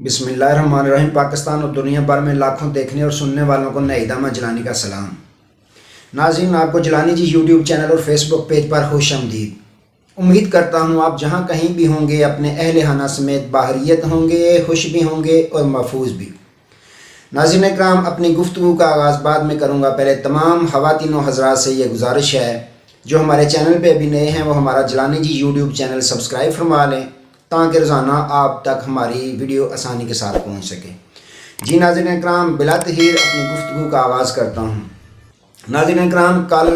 بسم اللہ الرحمن الرحیم۔ پاکستان اور دنیا بھر میں لاکھوں دیکھنے اور سننے والوں کو نئی دامہ جلانی کا سلام۔ ناظرین، آپ کو جلانی جی یوٹیوب چینل اور فیس بک پیج پر خوش آمدید۔ امید کرتا ہوں آپ جہاں کہیں بھی ہوں گے اپنے اہل خانہ سمیت باحریت ہوں گے، خوش بھی ہوں گے اور محفوظ بھی۔ ناظرین اکرام، اپنی گفتگو کا آغاز بعد میں کروں گا۔ پہلے تمام خواتین و حضرات سے یہ گزارش ہے جو ہمارے چینل پہ ابھی نئے ہیں وہ ہمارا جلانی جی یوٹیوب چینل سبسکرائب فرما لیں تاکہ روزانہ آپ تک ہماری ویڈیو آسانی کے ساتھ پہنچ سکے۔ جی ناظرین اکرام، بلا تاخیر اپنی گفتگو کا آغاز کرتا ہوں۔ ناظرین اکرام، کل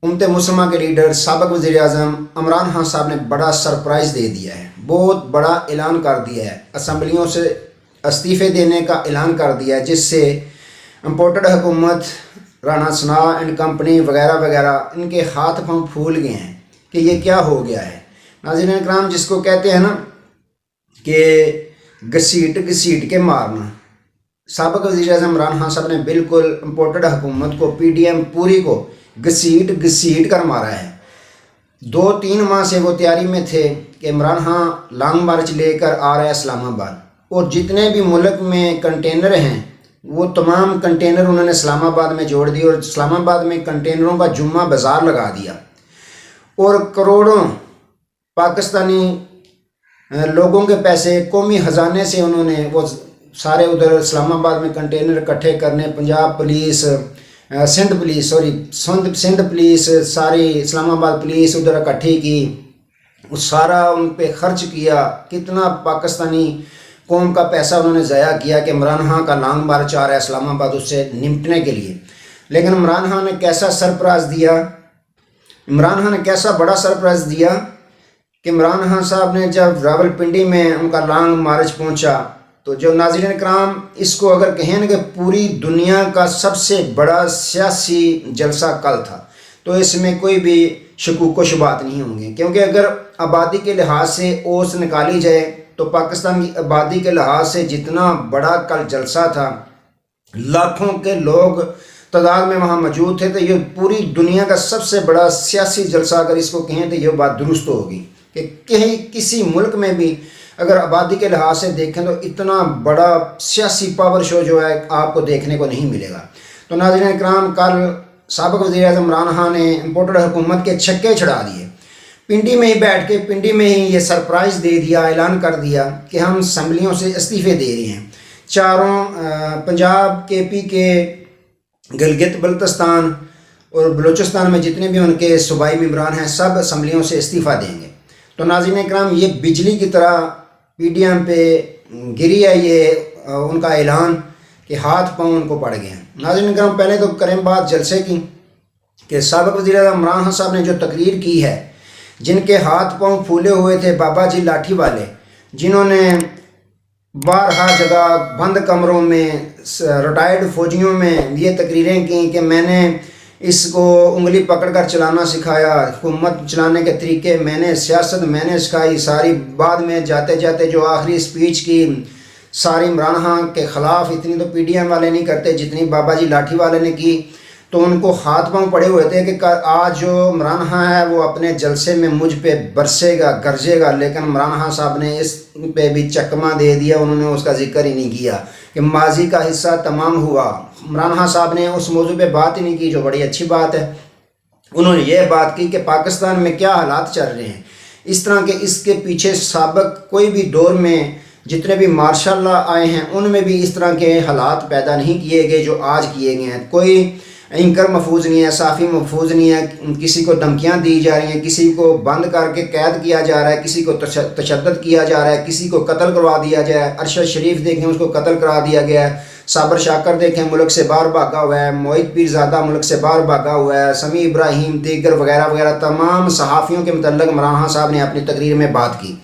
امت مسلمہ کے لیڈر سابق وزیر اعظم عمران خان صاحب نے بڑا سرپرائز دے دیا ہے، بہت بڑا اعلان کر دیا ہے، اسمبلیوں سے استعفے دینے کا اعلان کر دیا ہے، جس سے امپورٹڈ حکومت رانا ثناء اینڈ کمپنی وغیرہ وغیرہ ان کے ہاتھ پاؤں پھول گئے ہیں کہ یہ کیا ہو گیا ہے۔ ناظرین اکرام، جس کو کہتے ہیں نا کہ گھسیٹ گھسیٹ کے مارنا، سابق وزیر اعظم عمران خان صاحب نے بالکل امپورٹڈ حکومت کو، پی ڈی ایم پوری کو گھسیٹ گھسیٹ کر مارا ہے۔ 2-3 ماہ سے وہ تیاری میں تھے کہ عمران خان لانگ مارچ لے کر آ رہا ہے اسلام آباد، اور جتنے بھی ملک میں کنٹینر ہیں وہ تمام کنٹینر انہوں نے اسلام آباد میں جوڑ دی، اور اسلام آباد میں کنٹینروں کا جمعہ بازار لگا دیا، اور کروڑوں پاکستانی لوگوں کے پیسے قومی خزانے سے انہوں نے وہ سارے ادھر اسلام آباد میں کنٹینر اکٹھے کرنے، پنجاب پولیس، سندھ پولیس، ساری اسلام آباد پولیس ادھر اکٹھی کی، وہ سارا ان پہ خرچ کیا۔ کتنا پاکستانی قوم کا پیسہ انہوں نے ضائع کیا کہ عمران خان کا لانگ مارچ آ رہا ہے اسلام آباد، اس سے نمٹنے کے لیے۔ لیکن عمران خان نے کیسا سرپرائز دیا، عمران خان نے کیسا بڑا سرپرائز دیا کہ عمران خان صاحب نے جب راولپنڈی میں ان کا لانگ مارچ پہنچا تو جو ناظرین اکرام، اس کو اگر کہیں نا کہ پوری دنیا کا سب سے بڑا سیاسی جلسہ کل تھا تو اس میں کوئی بھی شکوک و شبہات نہیں ہوں گے، کیونکہ اگر آبادی کے لحاظ سے اوس نکالی جائے تو پاکستان کی آبادی کے لحاظ سے جتنا بڑا کل جلسہ تھا، لاکھوں کے لوگ تعداد میں وہاں موجود تھے، تو یہ پوری دنیا کا سب سے بڑا سیاسی جلسہ اگر اس کو کہیں تو یہ بات درست ہوگی کہ کہیں کسی ملک میں بھی اگر آبادی کے لحاظ سے دیکھیں تو اتنا بڑا سیاسی پاور شو جو ہے آپ کو دیکھنے کو نہیں ملے گا۔ تو ناظرین اکرام، کل سابق وزیر اعظم عمران خان نے امپورٹڈ حکومت کے چھکے چھڑا دیے، پنڈی میں ہی بیٹھ کے پنڈی میں ہی یہ سرپرائز دے دیا، اعلان کر دیا کہ ہم اسمبلیوں سے استعفے دے رہے ہیں۔ چاروں پنجاب، کے پی کے، گلگت بلتستان اور بلوچستان میں جتنے بھی ان کے صوبائی ممبران ہیں سب اسمبلیوں سے استعفیٰ دیں گے۔ تو ناظرین اکرام، یہ بجلی کی طرح پی ڈی ایم پہ گری ہے یہ ان کا اعلان کہ ہاتھ پاؤں ان کو پڑ گئے ہیں۔ ناظرین اکرام، پہلے تو کریں بات جلسے کی کہ سابق وزیر اعظم عمران خان صاحب نے جو تقریر کی ہے، جن کے ہاتھ پاؤں پھولے ہوئے تھے بابا جی لاٹھی والے، جنہوں نے بارہا جگہ بند کمروں میں ریٹائرڈ فوجیوں میں یہ تقریریں کی کہ میں نے اس کو انگلی پکڑ کر چلانا سکھایا، حکومت چلانے کے طریقے میں نے، سیاست میں نے سکھائی، ساری بعد میں جاتے جاتے جو آخری سپیچ کی ساری عمران خان کے خلاف، اتنی تو پی ڈی ایم والے نہیں کرتے جتنی بابا جی لاٹھی والے نے کی، تو ان کو ہاتھ پاؤں پڑے ہوئے تھے کہ آج جو عمران خان ہے وہ اپنے جلسے میں مجھ پہ برسے گا، گرجے گا، لیکن عمران خان صاحب نے اس پہ بھی چکمہ دے دیا، انہوں نے اس کا ذکر ہی نہیں کیا کہ ماضی کا حصہ تمام ہوا۔ عمران خان صاحب نے اس موضوع پہ بات ہی نہیں کی، جو بڑی اچھی بات ہے۔ انہوں نے یہ بات کی کہ پاکستان میں کیا حالات چل رہے ہیں، اس طرح کے اس کے پیچھے سابق کوئی بھی دور میں جتنے بھی مارشاء اللہ آئے ہیں ان میں بھی اس طرح کے حالات پیدا نہیں کیے گئے جو آج کیے گئے ہیں۔ کوئی اینکر محفوظ نہیں ہے، صحافی محفوظ نہیں ہے، کسی کو دھمکیاں دی جا رہی ہیں، کسی کو بند کر کے قید کیا جا رہا ہے، کسی کو تشدد کیا جا رہا ہے، کسی کو قتل کروا دیا جائے۔ ارشد شریف دیکھیں، اس کو قتل کرا دیا گیا ہے۔ صابر شاکر دیکھیں، ملک سے باہر بھاگا ہوا ہے۔ موحد پیرزادہ ملک سے باہر بھاگا ہوا ہے۔ سمیع ابراہیم، دیگر وغیرہ وغیرہ تمام صحافیوں کے متعلق عمران خان صاحب نے اپنی تقریر میں بات کی۔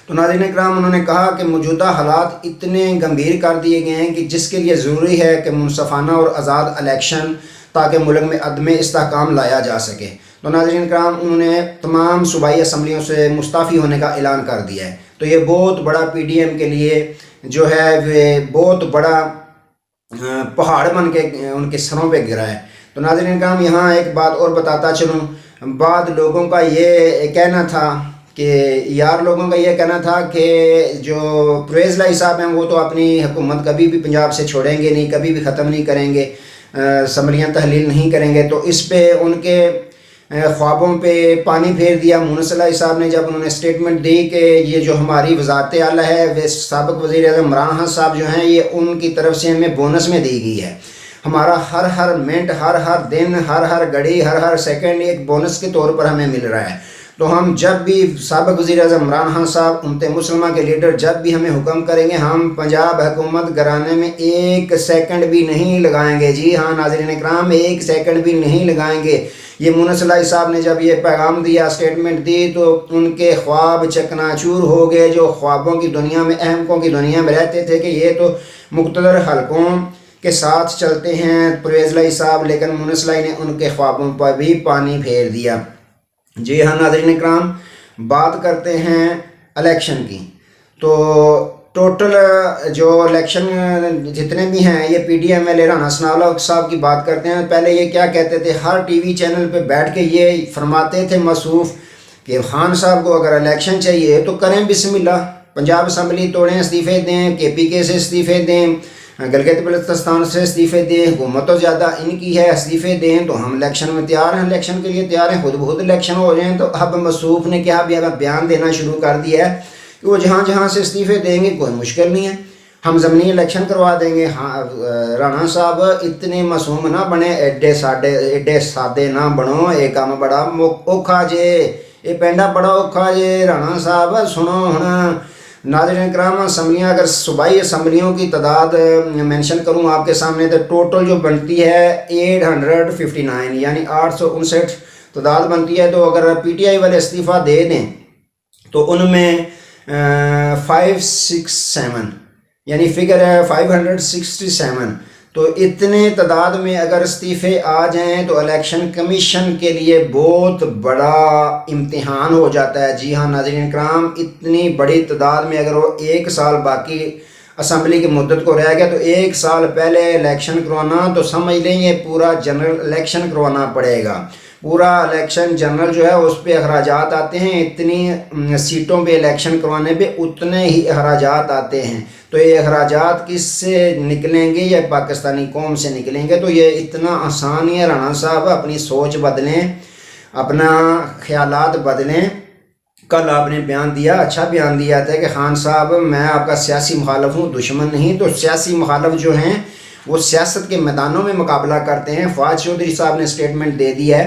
تو ناظرین اکرام، انہوں نے کہا کہ موجودہ حالات اتنے گمبھیر کر دیے گئے ہیں کہ جس کے لیے ضروری ہے کہ منصفانہ اور آزاد الیکشن تاکہ ملک میں عدم استحکام لایا جا سکے۔ تو ناظرین اکرام، انہوں نے تمام صوبائی اسمبلیوں سے مستعفی ہونے کا اعلان کر دیا ہے۔ تو یہ بہت بڑا پی ڈی ایم کے لیے جو ہے وہ بہت بڑا پہاڑ بن کے ان کے سروں پہ گرا ہے۔ تو ناظرین اکرام، یہاں ایک بات اور بتاتا چلوں، بعض لوگوں کا یہ کہنا تھا کہ یار لوگوں کا یہ کہنا تھا کہ جو پرویز لائی صاحب ہیں وہ تو اپنی حکومت کبھی بھی پنجاب سے چھوڑیں گے نہیں، کبھی بھی ختم نہیں کریں گے، اسمبلیاں تحلیل نہیں کریں گے، تو اس پہ ان کے خوابوں پہ پانی پھیر دیا مونس لائی صاحب نے جب انہوں نے اسٹیٹمنٹ دی کہ یہ جو ہماری وزارت اعلیٰ ہے وہ سابق وزیر اعظم عمران خان صاحب جو ہیں یہ ان کی طرف سے ہمیں بونس میں دی گئی ہے، ہمارا ہر منٹ، ہر دن، ہر گھڑی، ہر سیکنڈ ایک بونس کے طور پر ہمیں مل رہا ہے، تو ہم جب بھی سابق وزیر اعظم عمران خان صاحب امت مسلمہ کے لیڈر جب بھی ہمیں حکم کریں گے ہم پنجاب حکومت گرانے میں ایک سیکنڈ بھی نہیں لگائیں گے۔ جی ہاں ناظرین اکرام، ایک سیکنڈ بھی نہیں لگائیں گے۔ یہ مونس لائی صاحب نے جب یہ پیغام دیا، اسٹیٹمنٹ دی، تو ان کے خواب چکناچور ہو گئے، جو خوابوں کی دنیا میں، احمقوں کی دنیا میں رہتے تھے کہ یہ تو مقتدر حلقوں کے ساتھ چلتے ہیں پرویز لائی صاحب، لیکن مونس لائی نے ان کے خوابوں پر بھی پانی پھیر دیا۔ جی ہاں ناظرین اکرام، بات کرتے ہیں الیکشن کی، تو ٹوٹل جو الیکشن جتنے بھی ہیں یہ P D M L A Rana Sanaullah صاحب کی بات کرتے ہیں۔ پہلے یہ کیا کہتے تھے، ہر ٹی وی چینل پہ بیٹھ کے یہ فرماتے تھے موصوف کہ خان صاحب کو اگر الیکشن چاہیے تو کریں بسم اللہ، پنجاب اسمبلی توڑیں، استعفے دیں، کے پی کے سے استعفے دیں، گلگت بلتستان سے استعفے دیں، حکومت تو زیادہ ان کی ہے، استعفے دیں، تو ہم الیکشن میں تیار ہیں، الیکشن کے لیے تیار ہیں، خود بخود الیکشن ہو جائیں۔ تو اب موصوف نے کیا بیان دینا شروع کر دیا ہے کہ وہ جہاں سے استعفے دیں گے کوئی مشکل نہیں ہے، ہم ضمنی الیکشن کروا دیں گے۔ ہاں رانا صاحب اتنے معصوم نہ بنے، ایڈے سادے نہ بنو، ایک کام بڑا اوکھا جے، یہ پینڈا بڑا اوکھا جے رانا صاحب۔ سنو ہن ناظرین کرام، اسمبلیاں اگر صوبائی اسمبلیوں کی تعداد مینشن کروں آپ کے سامنے تو ٹوٹل جو بنتی ہے 859، یعنی 859 تعداد بنتی ہے۔ تو اگر پی ٹی آئی والے استعفیٰ دے دیں تو ان میں 567 یعنی فگر ہے 567، تو اتنے تعداد میں اگر استعفے آ جائیں تو الیکشن کمیشن کے لیے بہت بڑا امتحان ہو جاتا ہے۔ جی ہاں ناظرین کرام، اتنی بڑی تعداد میں اگر وہ ایک سال باقی اسمبلی کی مدت کو رہ گیا تو ایک سال پہلے الیکشن کروانا، تو سمجھ لیں یہ پورا جنرل الیکشن کروانا پڑے گا۔ پورا الیکشن جنرل جو ہے اس پہ اخراجات آتے ہیں، اتنی سیٹوں پہ الیکشن کروانے پہ اتنے ہی اخراجات آتے ہیں، تو یہ اخراجات کس سے نکلیں گے؟ یا پاکستانی قوم سے نکلیں گے۔ تو یہ اتنا آسان ہے، رانا صاحب اپنی سوچ بدلیں، اپنا خیالات بدلیں۔ کل آپ نے بیان دیا، اچھا بیان دیا تھا کہ خان صاحب میں آپ کا سیاسی مخالف ہوں، دشمن نہیں۔ تو سیاسی مخالف جو ہیں وہ سیاست کے میدانوں میں مقابلہ کرتے ہیں۔ فواد چودھری صاحب نے اسٹیٹمنٹ دے دی ہے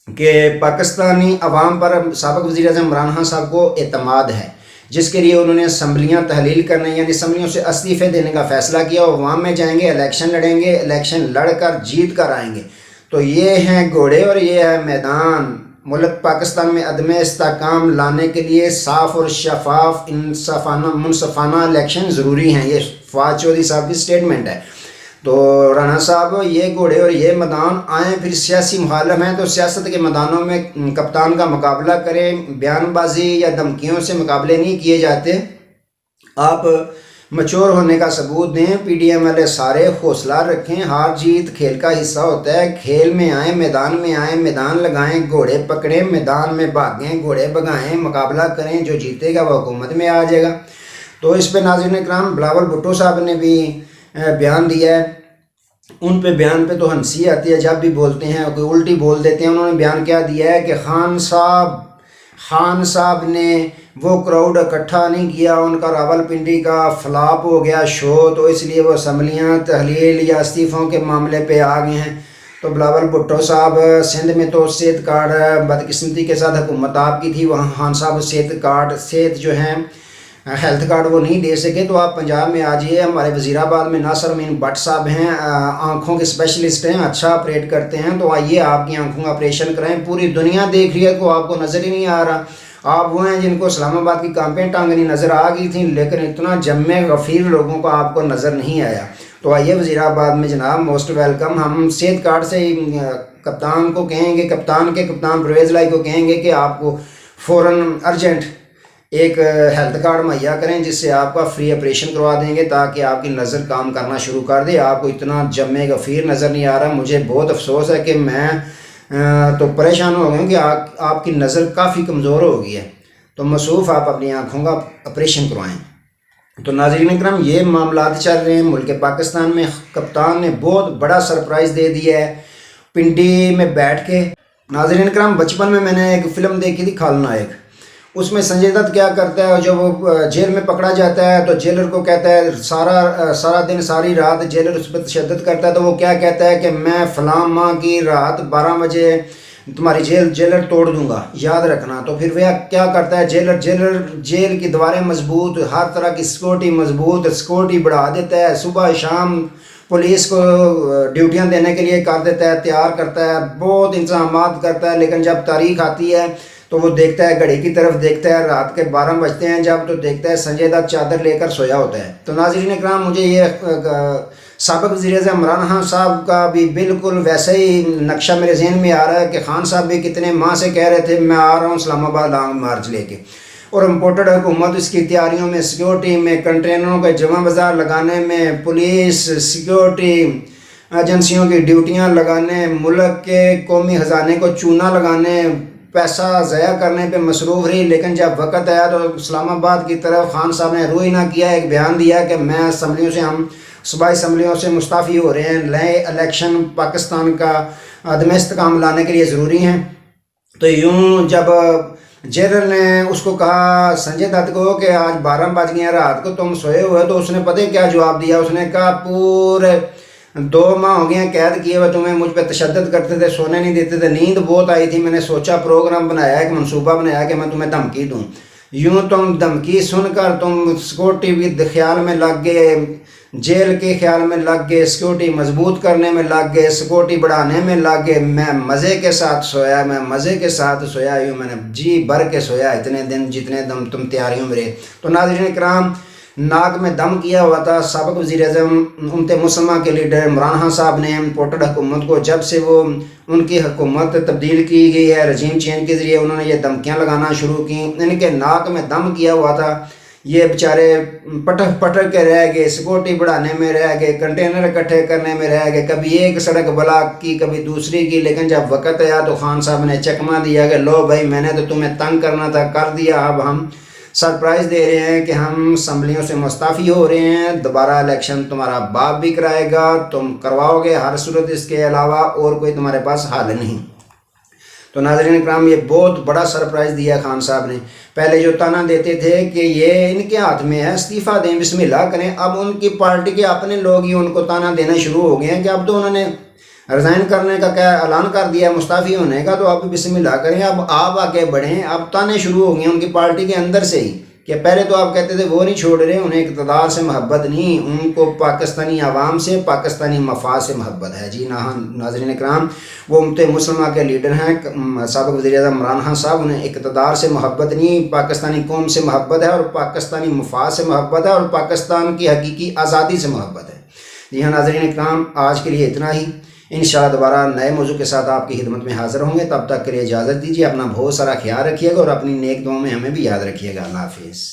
کہ پاکستانی عوام پر سابق وزیر اعظم عمران خان صاحب کو اعتماد ہے، جس کے لیے انہوں نے اسمبلیاں تحلیل کرنے یعنی اسمبلیوں سے استعفے دینے کا فیصلہ کیا، اور عوام میں جائیں گے، الیکشن لڑیں گے، الیکشن لڑ کر جیت کر آئیں گے۔ تو یہ ہیں گھوڑے اور یہ ہے میدان۔ ملک پاکستان میں عدم استحکام لانے کے لیے صاف اور شفاف منصفانہ الیکشن ضروری ہیں، یہ فواد چودھری صاحب کی سٹیٹمنٹ ہے۔ تو رانا صاحب یہ گھوڑے اور یہ میدان آئیں، پھر سیاسی مخالف ہیں تو سیاست کے میدانوں میں کپتان کا مقابلہ کریں، بیان بازی یا دھمکیوں سے مقابلے نہیں کیے جاتے، آپ مچور ہونے کا ثبوت دیں۔ پی ڈی ایم والے سارے حوصلہ رکھیں، ہار جیت کھیل کا حصہ ہوتا ہے، کھیل میں آئیں، میدان میں آئیں، میدان لگائیں، گھوڑے پکڑیں، میدان میں بھاگیں، گھوڑے بگائیں، مقابلہ کریں، جو جیتے گا وہ حکومت میں آ جائے گا۔ تو اس پہ ناظرین اکرام بلاول بھٹو صاحب نے بھی بیان دیا ہے، ان پہ بیان پہ تو ہنسی آتی ہے جب بھی بولتے ہیں، کوئی الٹی بول دیتے ہیں۔ انہوں نے بیان کیا دیا ہے کہ خان صاحب نے وہ کراؤڈ اکٹھا نہیں کیا، ان کا راولپنڈی کا فلاپ ہو گیا شو، تو اس لیے وہ اسمبلیاں تحلیل یا استعفوں کے معاملے پہ آ گئے ہیں۔ تو بلاول بھٹو صاحب، سندھ میں تو صحت کارڈ بدقسمتی کے ساتھ حکومت آپ کی تھی، وہاں خان صاحب صحت جو ہیں ہیلتھ کارڈ وہ نہیں دے سکے، تو آپ پنجاب میں آ جائیے۔ ہمارے وزیر آباد میں ناصر امین بٹ صاحب ہیں، آنکھوں کے اسپیشلسٹ ہیں، اچھا آپریٹ کرتے ہیں، تو آئیے آپ کی آنکھوں کا آپریشن کرائیں۔ پوری دنیا دیکھ رہی ہے تو آپ کو نظر ہی نہیں آ رہا۔ آپ وہ ہیں جن کو اسلام آباد کی کانپیں ٹانگنی نظر آ گئی تھیں، لیکن اتنا جمع غفیر لوگوں کو آپ کو نظر نہیں آیا۔ تو آئیے وزیر آباد میں جناب، موسٹ ویلکم۔ ہم صحت کارڈ سے ہی کپتان کو کہیں گے، کپتان پرویز لائی کو کہیں گے کہ آپ کو فوراً ارجنٹ ایک ہیلتھ کارڈ مہیا کریں، جس سے آپ کا فری آپریشن کروا دیں گے تاکہ آپ کی نظر کام کرنا شروع کر دے۔ آپ کو اتنا جمع غفیر نظر نہیں آ رہا۔ مجھے بہت افسوس ہے کہ میں تو پریشان ہو گئے کہ آپ کی نظر کافی کمزور ہو گئی ہے، تو مصروف آپ اپنی آنکھوں کا آپریشن کروائیں۔ تو ناظرین اکرام یہ معاملات چل رہے ہیں ملک پاکستان میں۔ کپتان نے بہت بڑا سرپرائز دے دیا ہے پنڈی میں بیٹھ کے۔ ناظرین اکرام بچپن میں نے ایک فلم دیکھی تھی خالنائک، اس میں سنجے دت کیا کرتا ہے، جب وہ جیل میں پکڑا جاتا ہے تو جیلر کو کہتا ہے سارا دن ساری رات جیلر اس پہ تشدد کرتا ہے، تو وہ کیا کہتا ہے کہ میں فلاں ماہ کی رات 12 بجے تمہاری جیلر توڑ دوں گا، یاد رکھنا۔ تو پھر وہ کیا کرتا ہے، جیل کی دیواریں مضبوط، ہر طرح کی سیکورٹی مضبوط، سیکورٹی بڑھا دیتا ہے، صبح شام پولیس کو ڈیوٹیاں دینے کے لیے کر دیتا ہے، تیار کرتا ہے، بہت انتظامات کرتا ہے۔ لیکن جب تاریخ آتی ہے تو وہ دیکھتا ہے، گھڑی کی طرف دیکھتا ہے، رات کے 12 بجتے ہیں جب، تو دیکھتا ہے سنجے دت چادر لے کر سویا ہوتا ہے۔ تو ناظرین اکرام مجھے یہ سابق وزیر اعظم عمران خان صاحب کا بھی بالکل ویسے ہی نقشہ میرے ذہن میں آ رہا ہے کہ خان صاحب بھی کتنے ماہ سے کہہ رہے تھے میں آ رہا ہوں اسلام آباد لانگ مارچ لے کے، اور امپورٹڈ حکومت اس کی تیاریوں میں، سیکیورٹی میں، کنٹینروں کے جمع بازار لگانے میں، پولیس سیکیورٹی ایجنسیوں کی ڈیوٹیاں لگانے، ملک کے قومی خزانے کو چونا لگانے، پیسہ ضائع کرنے پہ مصروف رہی۔ لیکن جب وقت آیا تو اسلام آباد کی طرف خان صاحب نے روئی نہ کیا، ایک بیان دیا کہ میں اسمبلیوں سے، ہم صوبائی اسمبلیوں سے مستعفی ہو رہے ہیں، نئے الیکشن پاکستان کا عدم استحکام لانے کے لیے ضروری ہیں۔ تو یوں جب جیلر نے اس کو کہا سنجے دت کو کہ آج 12 بج گئے ہیں رات کو، تم سوئے ہوئے، تو اس نے پتہ کیا جواب دیا، اس نے کہا پورے 2 ماہ ہو گئے ہیں قید کیے ہوئے، تمہیں مجھ پہ تشدد کرتے تھے، سونے نہیں دیتے تھے، نیند بہت آئی تھی، میں نے سوچا پروگرام بنایا، ایک منصوبہ بنایا کہ میں تمہیں دھمکی دوں۔ یوں تم دھمکی سن کر تم سیکورٹی بھی خیال میں لگ گئے، جیل کے خیال میں لگ گئے، سیکورٹی مضبوط کرنے میں لگ گئے، سیکورٹی بڑھانے میں لگ گئے۔ میں مزے کے ساتھ سویا، یوں میں نے جی بھر کے سویا اتنے دن جتنے دم تم تیاریوں میں رہے۔ تو ناظرین اکرام ناک میں دم کیا ہوا تھا سابق وزیر اعظم امت مسلمہ کے لیڈر عمران خان صاحب نے امپورٹڈ حکومت کو، جب سے وہ ان کی حکومت تبدیل کی گئی ہے رجیم چینج کے ذریعے، انہوں نے یہ دھمکیاں لگانا شروع کی، ان کے ناک میں دم کیا ہوا تھا۔ یہ بیچارے پٹر کے رہ گئے، سیکورٹی بڑھانے میں رہ گئے، کنٹینر اکٹھے کرنے میں رہ گئے، کبھی ایک سڑک بلاک کی کبھی دوسری کی۔ لیکن جب وقت آیا تو خان صاحب نے چکما دیا کہ لو بھائی میں نے تو تمہیں تنگ کرنا تھا، کر دیا، اب ہم سرپرائز دے رہے ہیں کہ ہم اسمبلیوں سے مستعفی ہو رہے ہیں، دوبارہ الیکشن تمہارا باپ بھی کرائے گا، تم کرواؤ گے ہر صورت، اس کے علاوہ اور کوئی تمہارے پاس حل نہیں۔ تو ناظرین اکرام یہ بہت بڑا سرپرائز دیا خان صاحب نے۔ پہلے جو تانا دیتے تھے کہ یہ ان کے ہاتھ میں ہے، استعفیٰ دیں، بسم اللہ کریں، اب ان کی پارٹی کے اپنے لوگ ہی ان کو تانا دینا شروع ہو گئے ہیں کہ اب تو انہوں نے ریزائن کرنے کا کیا اعلان کر دیا، مستعفی ہونے کا، تو اب بسم اللہ کریں، اب آپ آگے بڑھیں۔ اب تانے شروع ہو گئے ہیں ان کی پارٹی کے اندر سے ہی کہ پہلے تو آپ کہتے تھے وہ نہیں چھوڑ رہے، انہیں اقتدار سے محبت نہیں، ان کو پاکستانی عوام سے، پاکستانی مفاد سے محبت ہے۔ جی ناظرین اکرام وہ امت مسلمہ کے لیڈر ہیں سابق وزیر اعظم عمران خان صاحب، انہیں اقتدار سے محبت نہیں، پاکستانی قوم سے محبت ہے، اور پاکستانی مفاد سے محبت ہے، اور پاکستان کی حقیقی آزادی سے محبت ہے۔ جی ہاں ناظرین اکرام آج کے لیے اتنا ہی، انشاءاللہ دوبارہ نئے موضوع کے ساتھ آپ کی خدمت میں حاضر ہوں گے، تب تک کے لیے اجازت دیجیے، اپنا بہت سارا خیال رکھیے گا اور اپنی نیک دعاؤں میں ہمیں بھی یاد رکھیے گا۔ اللہ حافظ۔